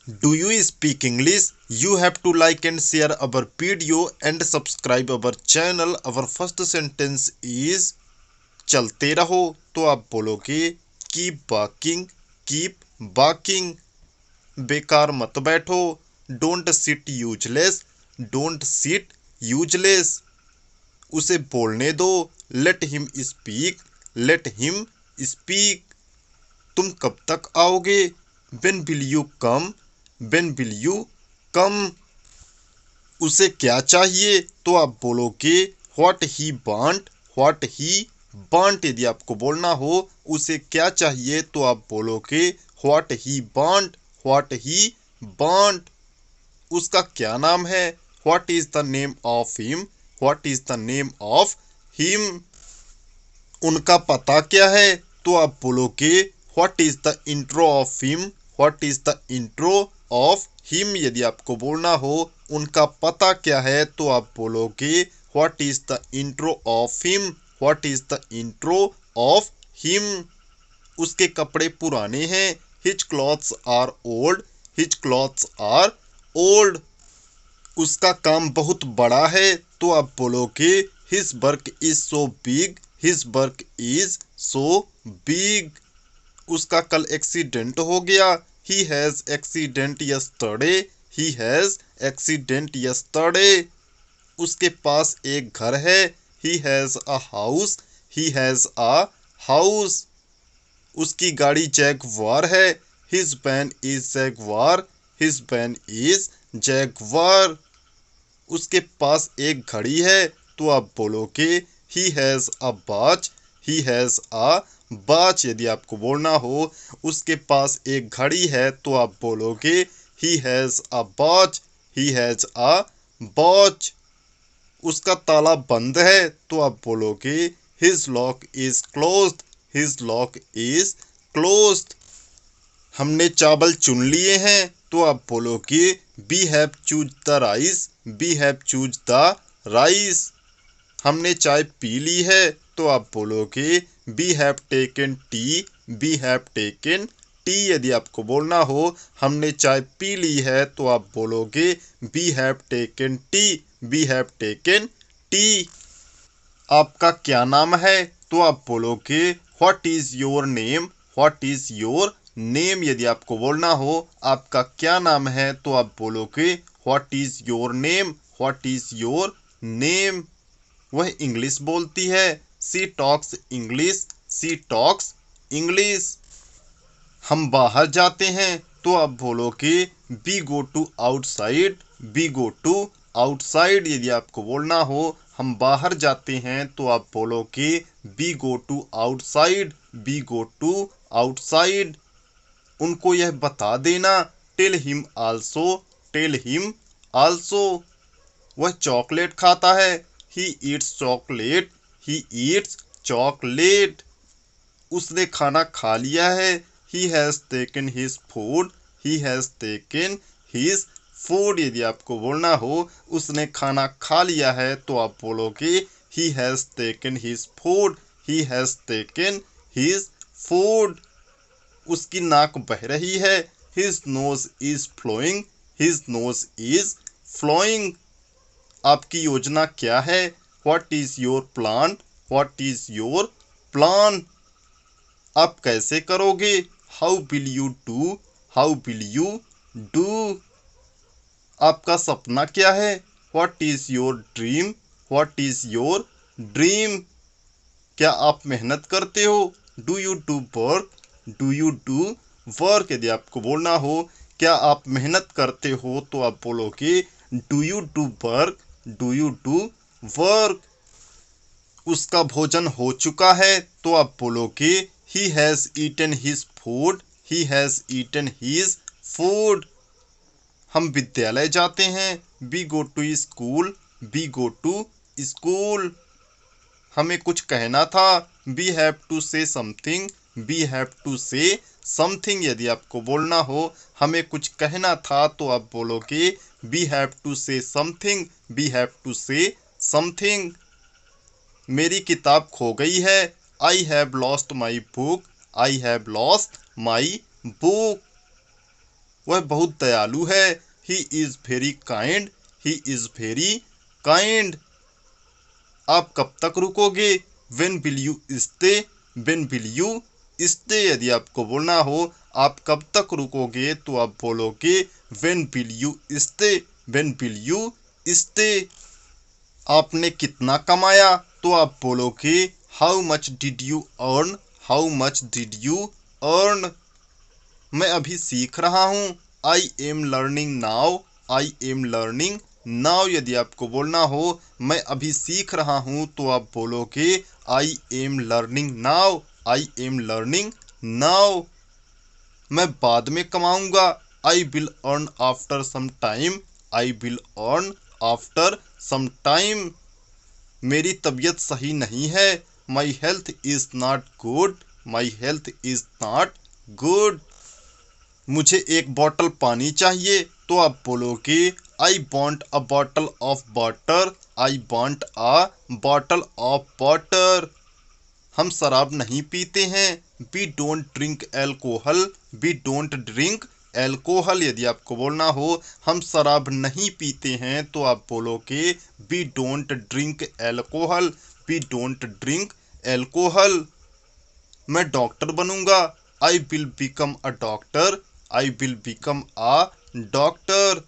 Do you speak English? You have to like and share our video and subscribe our channel. Our first sentence is चलते रहो। तो आप बोलोगे keep walking, keep walking. बेकार मत बैठो। Don't sit useless, don't sit useless. उसे बोलने दो। Let him speak, let him speak. तुम कब तक आओगे? When will you come, when will you कम। उसे क्या चाहिए? तो आप बोलोगे what he want, what he want. यदि आपको बोलना हो उसे क्या चाहिए तो आप बोलोगे what he want, what he want. उसका क्या नाम है? What is the name of him, what is the name of him. उनका पता क्या है? तो आप बोलोगे what is the intro of him, what is the intro of him. यदि आपको बोलना हो उनका पता क्या है तो आप बोलोगे what is the intro of him, what is the intro of him. उसके कपड़े पुराने हैं। His clothes are old, his clothes are old. उसका काम बहुत बड़ा है तो आप बोलोगे his work is so big, his work is so big. उसका कल एक्सीडेंट हो गया। He has accident yesterday, he has accident yesterday. उसके पास एक घर है। He has a house, he has a house. उसकी गाड़ी जैगवार है। His van is Jaguar, his van is Jaguar. उसके पास एक घड़ी है तो आप बोलोगे he has a watch, he has a watch. यदि आपको बोलना हो उसके पास एक घड़ी है तो आप बोलोगे he has a watch, he has a watch. उसका ताला बंद है तो आप बोलोगे his lock is closed, his lock is closed. हमने चावल चुन लिए हैं तो आप बोलोगे we have choose the rice, we have choose the rice. हमने चाय पी ली है तो आप बोलोगे we have taken tea, we have taken tea. यदि आपको बोलना हो हमने चाय पी ली है तो आप बोलोगे we have taken tea, we have taken tea. आपका क्या नाम है? तो आप बोलोगे what is your name, what is your name. यदि आपको बोलना हो आपका क्या नाम है तो आप बोलोगे what is your name, what is your name. वह इंग्लिश बोलती है। She talks English, she talks English. हम बाहर जाते हैं तो आप बोलोगे we go to outside, we go to outside. यदि आपको बोलना हो हम बाहर जाते हैं तो आप बोलोगे we go to outside, we go to outside. उनको यह बता देना। Tell him also, tell him also. वह चॉकलेट खाता है। He eats chocolate, he eats chocolate. उसने खाना खा लिया है। He has taken his food, he has taken his food. यदि आपको बोलना हो उसने खाना खा लिया है तो आप बोलोगे he has taken his food, he has taken his food. उसकी नाक बह रही है। His nose is flowing, his nose is flowing. आपकी योजना क्या है? What is your plan, what is your plan. आप कैसे करोगे? How will you do, how will you do. आपका सपना क्या है? What is your dream, what is your dream. क्या आप मेहनत करते हो? Do you do work, do you do work. यदि आपको बोलना हो क्या आप मेहनत करते हो तो आप बोलोगे do you do work, do you do work. उसका भोजन हो चुका है तो आप बोलोगे he has eaten his food, he has eaten his food. हम विद्यालय जाते हैं। We go to school, we go to school. हमें कुछ कहना था। We have to say something, we have to say something. यदि आपको बोलना हो हमें कुछ कहना था तो आप बोलोगे we have to say something, we have to say something. मेरी किताब खो गई है। I have lost my book, I have lost my book. वह बहुत दयालु है। He is very kind, he is very kind. आप कब तक रुकोगे? When will you stay, when will you stay. यदि आपको बोलना हो आप कब तक रुकोगे तो आप बोलोगे when will you stay, when will you stay. आपने कितना कमाया तो आप बोलोगे how much did you earn, how much did you earn. मैं अभी सीख रहा हूँ। I am learning now, I am learning now. यदि आपको बोलना हो मैं अभी सीख रहा हूँ तो आप बोलोगे I am learning now, I am learning now. मैं बाद में कमाऊंगा। I will earn after some time, I will earn after some time. मेरी तबीयत सही नहीं है। My health is not good, my health is not good. मुझे एक बोतल पानी चाहिए तो आप बोलोगे I want a bottle of water, I want a bottle of water. हम शराब नहीं पीते हैं। We don't drink alcohol, we don't drink alcohol. यदि आपको बोलना हो हम शराब नहीं पीते हैं तो आप बोलोगे we don't drink alcohol, we don't drink alcohol. मैं डॉक्टर बनूंगा। I will become a doctor, I will become a doctor.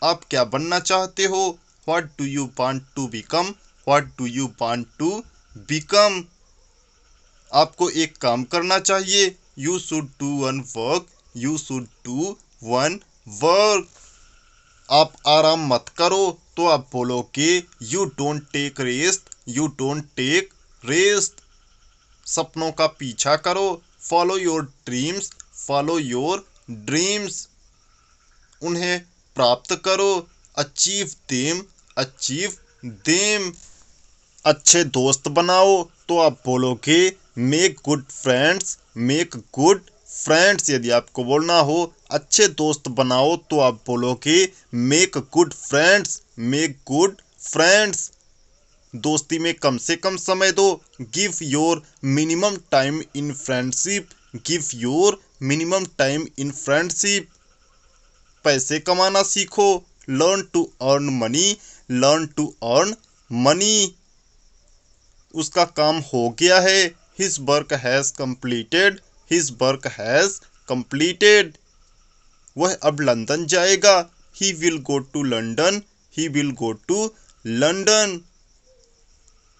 आप क्या बनना चाहते हो? What do you want to become, what do you want to become. आपको एक काम करना चाहिए। You should do one work, you should do one work. आप आराम मत करो तो आप बोलोगे you don't take rest, you don't take rest. सपनों का पीछा करो। Follow your dreams, follow your dreams. उन्हें प्राप्त करो। Achieve them, achieve them. अच्छे दोस्त बनाओ तो आप बोलोगे make good friends, make good friends. यदि आपको बोलना हो अच्छे दोस्त बनाओ तो आप बोलोगे make good friends, make good friends. दोस्ती में कम से कम समय दो। Give your minimum time in friendship, give your minimum time in friendship. पैसे कमाना सीखो। Learn to earn money, learn to earn money. उसका काम हो गया है। His work has completed, his work has completed. वह अब लंदन जाएगा। He will go to London, he will go to London.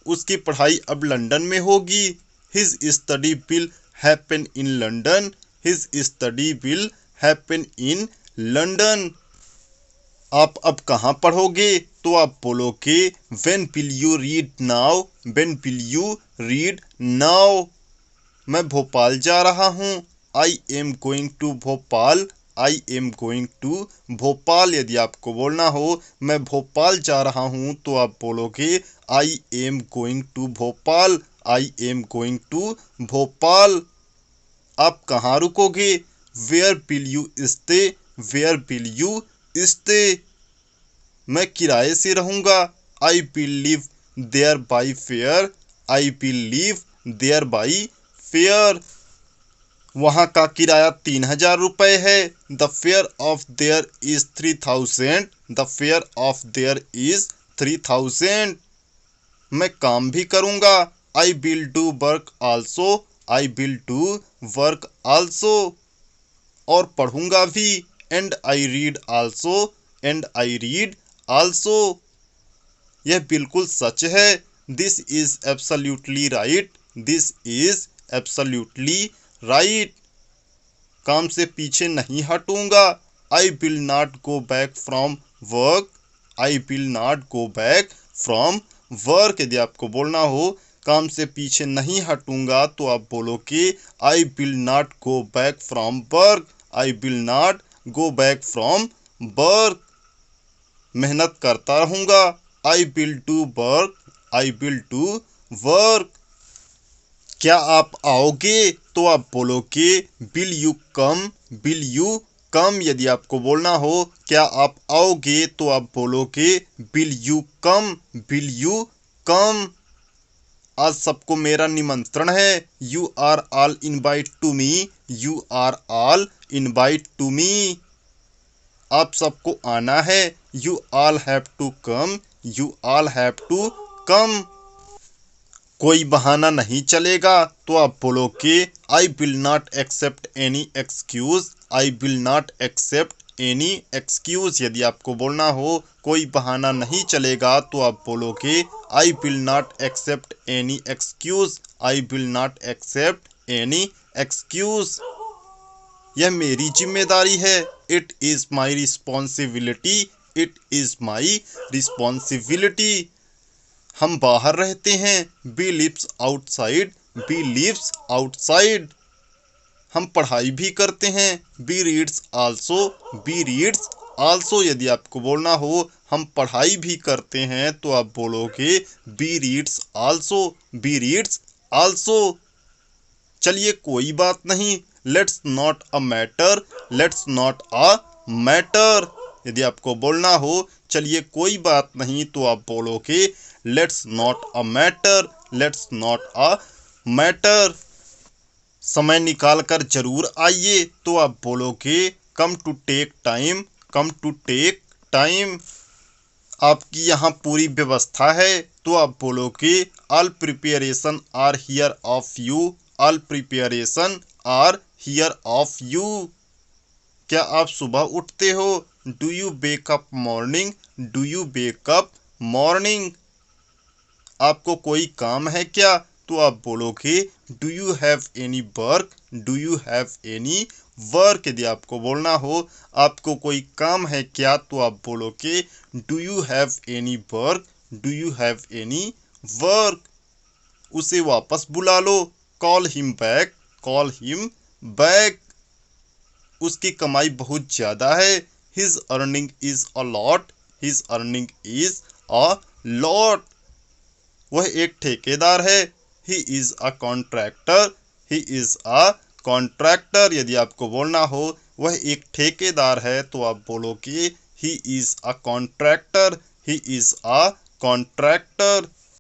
उसकी पढ़ाई अब लंदन में होगी। His study will happen in London, his study will happen in London. आप अब कहाँ पढ़ोगे तो आप बोलोगे when will you read now, when will you read now. मैं भोपाल जा रहा हूँ। I am going to Bhopal, I am going to Bhopal. यदि आपको बोलना हो मैं भोपाल जा रहा हूँ तो आप बोलोगे I am going to Bhopal, I am going to Bhopal. आप कहाँ रुकोगे? Where will you stay, where will you stay. मैं किराए से रहूंगा। I will live there by fare, I will live there by fare. वहाँ का किराया 3000 रुपये है। The fare of there is 3000, the fare of there is 3000। मैं काम भी करूँगा। I will do work also, I will do work also. और पढ़ूंगा भी। And I read also, and I read also. यह बिल्कुल सच है। This is absolutely right, this is absolutely right. काम से पीछे नहीं हटूंगा। I will not go back from work, I will not go back from work. यदि आपको बोलना हो काम से पीछे नहीं हटूंगा तो आप बोलोगे I will not go back from work, I will not go back from work. मेहनत करता रहूंगा। I will do work, I will do work. क्या आप आओगे तो आप बोलोगे will you come, will you कम। यदि आपको बोलना हो क्या आप आओगे तो आप बोलोगे will you come, will you come. आज सबको मेरा निमंत्रण है। You are all invite to me, you are all invite to me. आप सबको आना है। You all have to come, you all have to come. कोई बहाना नहीं चलेगा तो आप बोलोगे I will not accept any excuse, I will not accept any excuse. यदि आपको बोलना हो कोई बहाना नहीं चलेगा तो आप बोलोगे I will not accept any excuse, I will not accept any excuse. यह मेरी जिम्मेदारी है। It is my responsibility, it is my responsibility. हम बाहर रहते हैं। We lives outside, we lives outside. हम पढ़ाई भी करते हैं। We reads also, we reads also. यदि आपको बोलना हो हम पढ़ाई भी करते हैं तो आप बोलोगे we reads also, we reads also. चलिए कोई बात नहीं, let's not a matter, let's not a matter. यदि आपको बोलना हो चलिए कोई बात नहीं तो आप बोलोगे let's not a matter, let's not a matter. समय निकाल कर जरूर आइए तो आप बोलोगे come to take time, come to take time. आपकी यहाँ पूरी व्यवस्था है तो आप बोलोगे all preparation are here of you, all preparation are here of you. क्या आप सुबह उठते हो? Do you wake up morning, do you wake up morning. आपको कोई काम है क्या? तो आप बोलोगे do you have any work, do you have any work. यदि आपको बोलना हो आपको कोई काम है क्या तो आप बोलोगे do you have any work, do you have any work. उसे वापस बुला लो। Call him back, call him back. उसकी कमाई बहुत ज़्यादा है। His earning is a lot, his earning is a lot. वह एक ठेकेदार है। He is a contractor, he is a contractor. यदि आपको बोलना हो वह एक ठेकेदार है तो आप बोलोगे ही is a contractor, he is a contractor.